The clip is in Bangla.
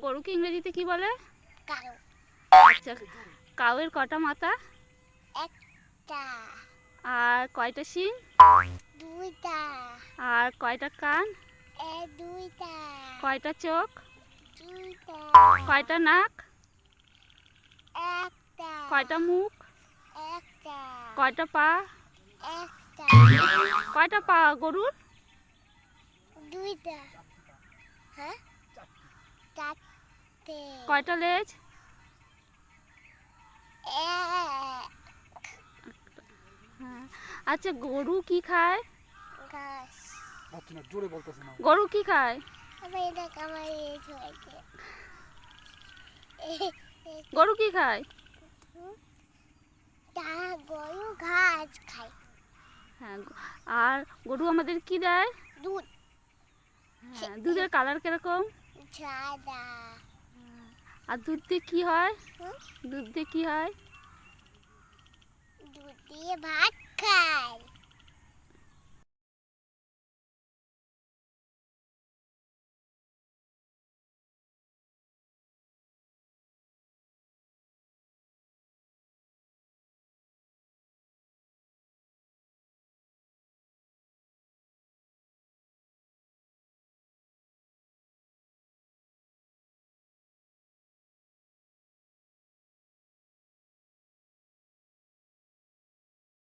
গরুকে ইংরেজিতে কি বলে? কাউ। আচ্ছা, কাউয়ের কটা মাথা? একটা। আর কয়টা শিং? দুইটা। আর কয়টা কান? দুইটা। কয়টা চোখ? দুইটা। কয়টা নাক? একটা। কয়টা মুখ? একটা। কয়টা পা? একটা। কয়টা পা গরুর? দুইটা। হ্যাঁ, চারটে। কয়টা লেজ? হ্যাঁ। আচ্ছা, গরু কি খায়? ঘাস। জোরে বলতেছে না। গরু কি খায়? গরু কি খায়? গরু ঘাস খায়। হ্যাঁ। আর গরু আমাদের কি দেয়? দুধ। হ্যাঁ। দুধের কালার কিরকম? সাদা। আর দুধ দিয়ে কি হয়? হুম? দুধ দিয়ে কি হয়? দুধ দিয়ে ভাত খায়।